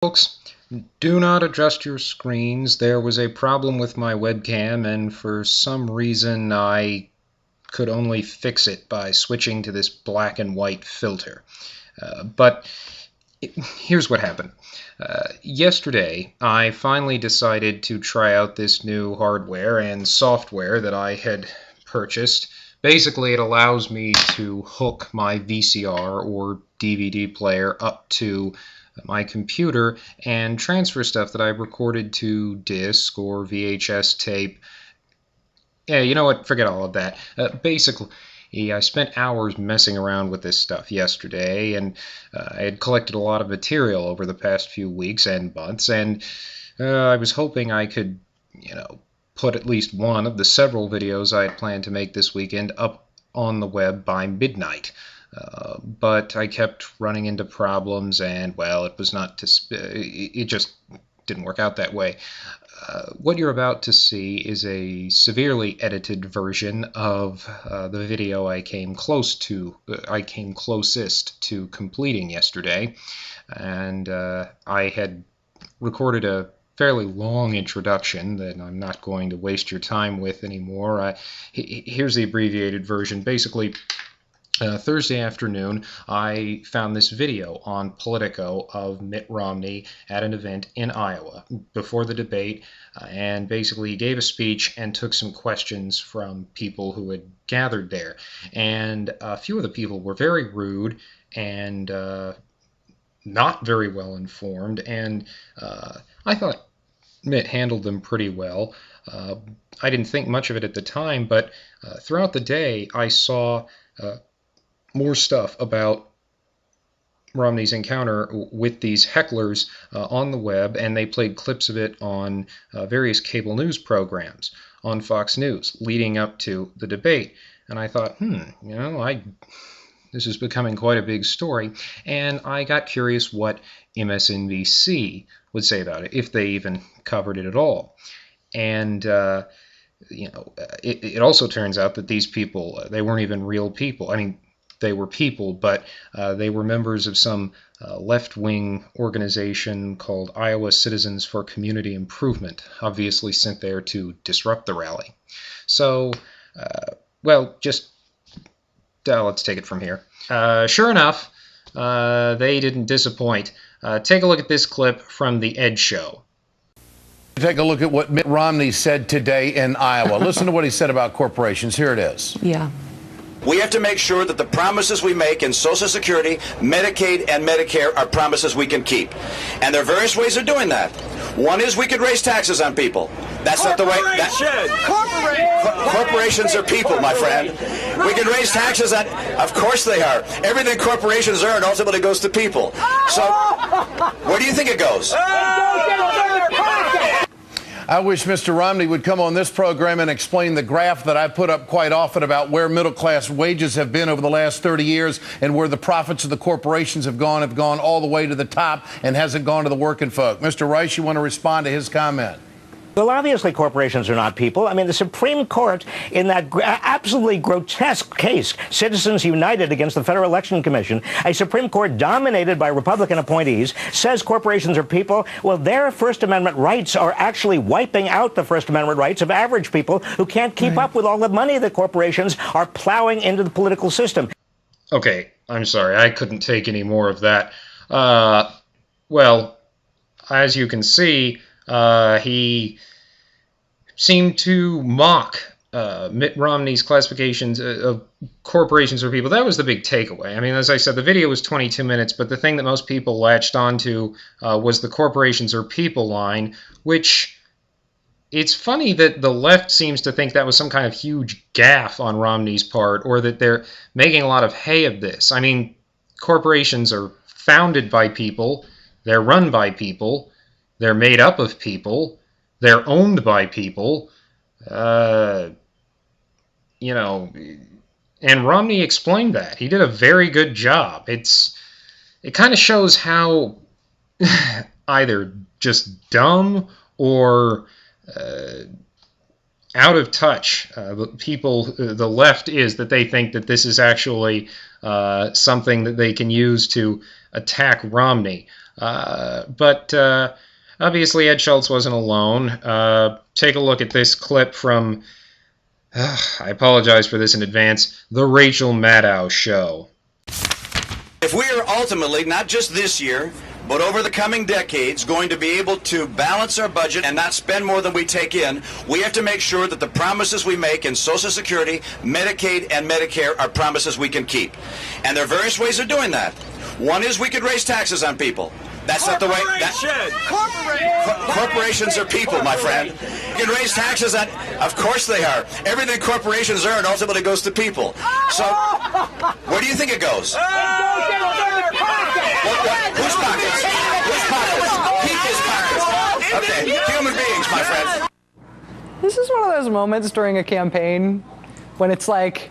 Folks, do not adjust your screens. There was a problem with my webcam, and for some reason I could only fix it by switching to this black and white filter. Here's what happened. Yesterday, I finally decided to try out this new hardware and software that I had purchased. Basically, it allows me to hook my VCR or DVD player up to my computer and transfer stuff that I recorded to disc or VHS tape. Yeah, you know what? Forget all of that. Basically, I spent hours messing around with this stuff yesterday, and I had collected a lot of material over the past few weeks and months, and I was hoping I could, put at least one of the several videos I had planned to make this weekend up on the web by midnight. But I kept running into problems, and, well, it just didn't work out that way. What you're about to see is a severely edited version of the video I came closest to completing yesterday, and I had recorded a fairly long introduction that I'm not going to waste your time with anymore. Here's the abbreviated version. Basically, Thursday afternoon, I found this video on Politico of Mitt Romney at an event in Iowa before the debate, and basically he gave a speech and took some questions from people who had gathered there. And a few of the people were very rude and not very well informed, and I thought Mitt handled them pretty well. I didn't think much of it at the time, but throughout the day I saw more stuff about Romney's encounter with these hecklers on the web, and they played clips of it on various cable news programs on Fox News leading up to the debate. And I thought, this is becoming quite a big story, and I got curious what MSNBC would say about it, if they even covered it at all. And it also turns out that these people, they weren't even real people. I mean, they were people, but they were members of some left-wing organization called Iowa Citizens for Community Improvement, obviously sent there to disrupt the rally. So, let's take it from here. Sure enough, they didn't disappoint. Take a look at this clip from The Ed Show. Take a look at what Mitt Romney said today in Iowa. Listen to what he said about corporations. Here it is. Yeah. We have to make sure that the promises we make in Social Security, Medicaid, and Medicare are promises we can keep. And there are various ways of doing that. One is we could raise taxes on people. That's not the way. Corporations are people, my friend. We can raise taxes on. Of course they are. Everything corporations earn ultimately goes to people. So, where do you think it goes? I wish Mr. Romney would come on this program and explain the graph that I put up quite often about where middle-class wages have been over the last 30 years and where the profits of the corporations have gone all the way to the top and hasn't gone to the working folk. Mr. Rice, you want to respond to his comment? Well, obviously, corporations are not people. I mean, the Supreme Court, in that absolutely grotesque case, Citizens United against the Federal Election Commission, a Supreme Court dominated by Republican appointees, says corporations are people. Well, their First Amendment rights are actually wiping out the First Amendment rights of average people who can't keep up with all the money that corporations are plowing into the political system. Okay, I'm sorry, I couldn't take any more of that. As you can see, he seemed to mock Mitt Romney's classifications of corporations or people. That was the big takeaway. I mean, as I said, the video was 22 minutes, but the thing that most people latched onto was the corporations or people line, which it's funny that the left seems to think that was some kind of huge gaffe on Romney's part, or that they're making a lot of hay of this. I mean, corporations are founded by people, they're run by people, they're made up of people, they're owned by people, and Romney explained that. He did a very good job. It kind of shows how either just dumb or out of touch the left is, that they think that this is actually something that they can use to attack Romney. But obviously Ed Schultz wasn't alone. Take a look at this clip from, I apologize for this in advance, The Rachel Maddow Show. If we are ultimately, not just this year, but over the coming decades, going to be able to balance our budget and not spend more than we take in, we have to make sure that the promises we make in Social Security, Medicaid, and Medicare are promises we can keep. And there are various ways of doing that. One is we could raise taxes on people. That's not the way. Corporations are people, my friend. You can raise taxes on. Of course they are. Everything corporations earn ultimately goes to people. So, where do you think it goes? Whose pockets? Whose pockets? People's pockets. Okay, human beings, my friend. This is one of those moments during a campaign when it's like,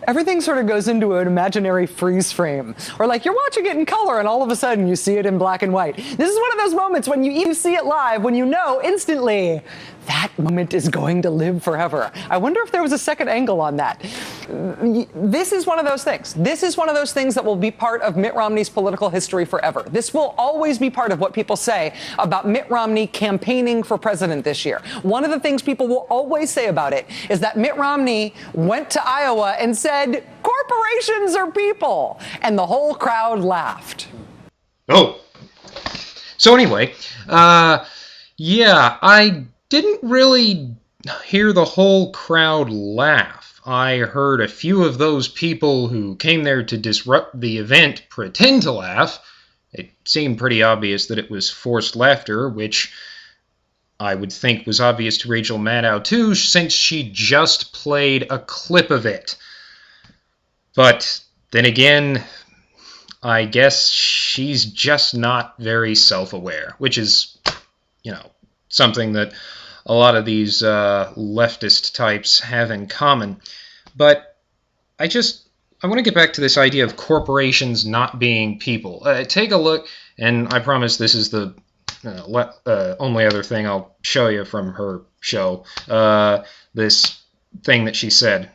everything sort of goes into an imaginary freeze frame. Or like you're watching it in color and all of a sudden you see it in black and white. This is one of those moments when you even see it live, when you know instantly that moment is going to live forever. I wonder if there was a second angle on that. This is one of those things. This is one of those things that will be part of Mitt Romney's political history forever. This will always be part of what people say about Mitt Romney campaigning for president this year. One of the things people will always say about it is that Mitt Romney went to Iowa and said, corporations are people. And the whole crowd laughed. Oh. So anyway, yeah, I didn't really hear the whole crowd laugh. I heard a few of those people who came there to disrupt the event pretend to laugh. It seemed pretty obvious that it was forced laughter, which I would think was obvious to Rachel Maddow too, since she just played a clip of it. But then again, I guess she's just not very self-aware, which is, something that a lot of these leftist types have in common. But I want to get back to this idea of corporations not being people. Take a look, and I promise this is the only other thing I'll show you from her show, this thing that she said.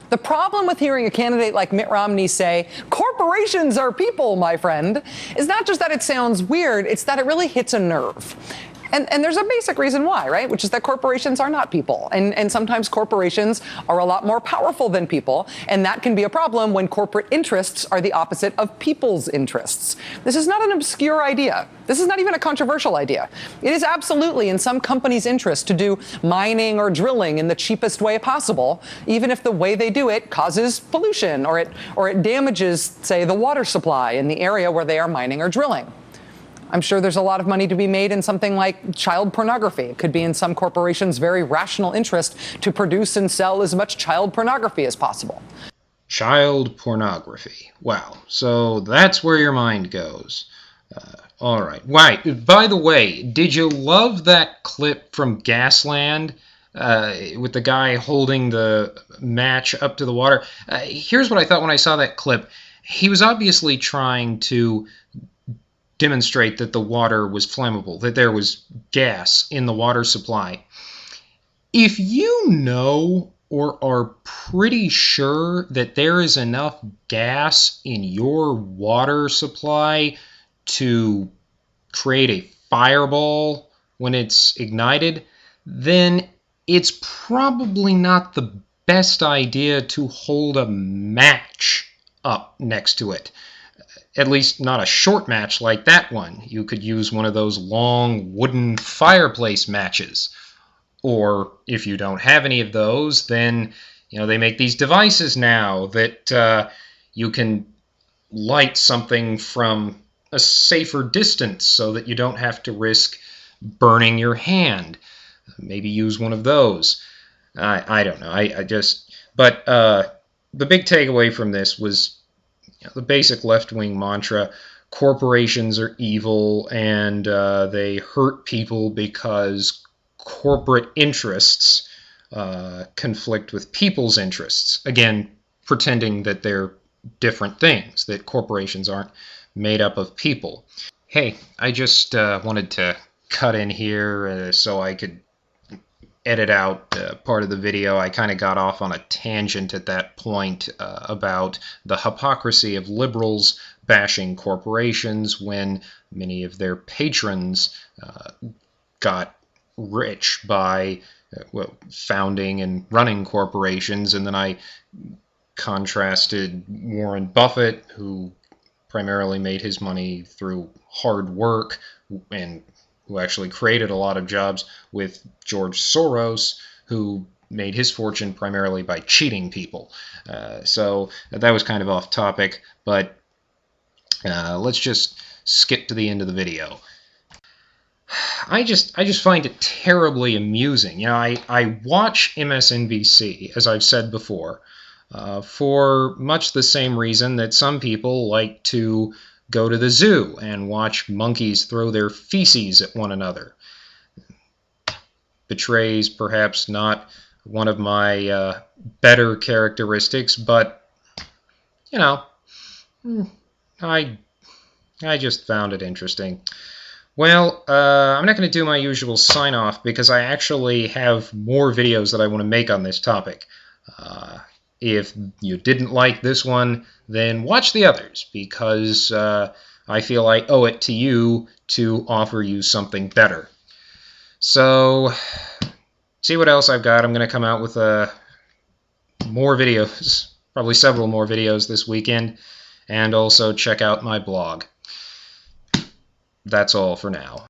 The problem with hearing a candidate like Mitt Romney say, corporations are people, my friend, is not just that it sounds weird, it's that it really hits a nerve. And there's a basic reason why, right? Which is that corporations are not people. And sometimes corporations are a lot more powerful than people. And that can be a problem when corporate interests are the opposite of people's interests. This is not an obscure idea. This is not even a controversial idea. It is absolutely in some company's interest to do mining or drilling in the cheapest way possible, even if the way they do it causes pollution or it damages, say, the water supply in the area where they are mining or drilling. I'm sure there's a lot of money to be made in something like child pornography. It could be in some corporations' very rational interest to produce and sell as much child pornography as possible. Child pornography. Wow. So that's where your mind goes. All right. Right. By the way, did you love that clip from Gasland with the guy holding the match up to the water? Here's what I thought when I saw that clip. He was obviously trying to demonstrate that the water was flammable, that there was gas in the water supply. If you know or are pretty sure that there is enough gas in your water supply to create a fireball when it's ignited, then it's probably not the best idea to hold a match up next to it. At least not a short match like that one. You could use one of those long wooden fireplace matches. Or if you don't have any of those, then they make these devices now that you can light something from a safer distance so that you don't have to risk burning your hand. Maybe use one of those. I don't know. But the big takeaway from this was the basic left-wing mantra: corporations are evil and they hurt people because corporate interests conflict with people's interests. Again, pretending that they're different things, that corporations aren't made up of people. Hey, I just wanted to cut in here so I could edit out part of the video. I kind of got off on a tangent at that point about the hypocrisy of liberals bashing corporations when many of their patrons got rich by founding and running corporations. And then I contrasted Warren Buffett, who primarily made his money through hard work and who actually created a lot of jobs, with George Soros, who made his fortune primarily by cheating people. So that was kind of off topic, but let's just skip to the end of the video. I just find it terribly amusing. You know, I watch MSNBC, as I've said before, for much the same reason that some people like to go to the zoo and watch monkeys throw their feces at one another. Betrays perhaps not one of my better characteristics, but, you know, I just found it interesting. Well, I'm not going to do my usual sign-off because I actually have more videos that I want to make on this topic. If you didn't like this one, then watch the others, because I feel I owe it to you to offer you something better. So, see what else I've got. I'm going to come out with more videos, probably several more videos this weekend, and also check out my blog. That's all for now.